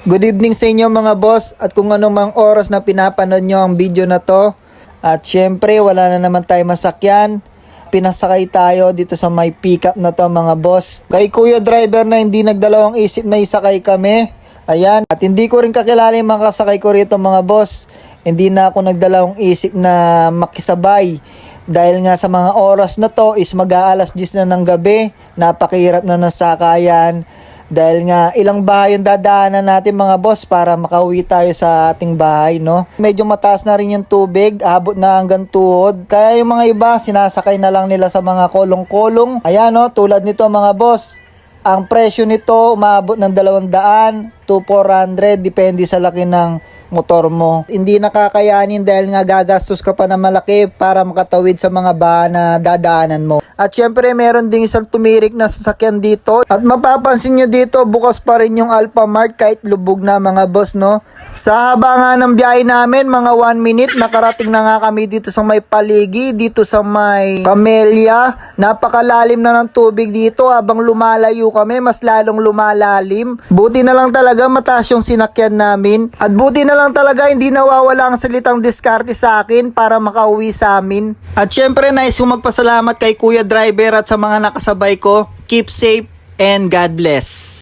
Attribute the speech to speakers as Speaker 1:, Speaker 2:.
Speaker 1: Good evening sa inyo mga boss at kung anumang oras na pinapanood nyo ang video na to. At syempre wala na naman tayo masakyan. Pinasakay tayo dito sa may pickup na to mga boss. Kay kuya driver na hindi nagdalawang isip na isakay kami. Ayan. At hindi ko rin kakilala yung mga kasakay ko rito mga boss. Hindi na ako nagdalawang isip na makisabay. Dahil nga sa mga oras na to is mag-aalas 10 na ng gabi. Napakahirap na ng sakayan. Dahil nga ilang bahay yung dadaanan natin mga boss para makauwi tayo sa ating bahay, no? Medyo mataas na rin yung tubig, abot na hanggang tuhod. Kaya yung mga iba sinasakay na lang nila sa mga kolong-kolong. Ayan, no, tulad nito mga boss. Ang presyo nito umabot ng 200 to 400 depende sa laki ng motor mo. Hindi nakakayanin dahil nga gagastos ka pa na malaki para makatawid sa mga bahan na dadaanan mo. At syempre meron ding isang tumirik na sasakyan dito. At mapapansin nyo dito bukas pa rin yung Alphamart kahit lubog na mga boss, no? Sa haba nga ng biyahe namin, mga 1 minute, nakarating na nga kami dito sa may Paligi, dito sa may Camellia. Napakalalim na ng tubig dito, habang lumalayo kami, mas lalong lumalalim. Buti na lang talaga mataas yung sinakyan namin. At buti na lang talaga hindi nawawala ang salitang diskarte sa akin para makauwi sa amin. At syempre nais kong magpasalamat kay kuya driver at sa mga nakasabay ko. Keep safe and God bless.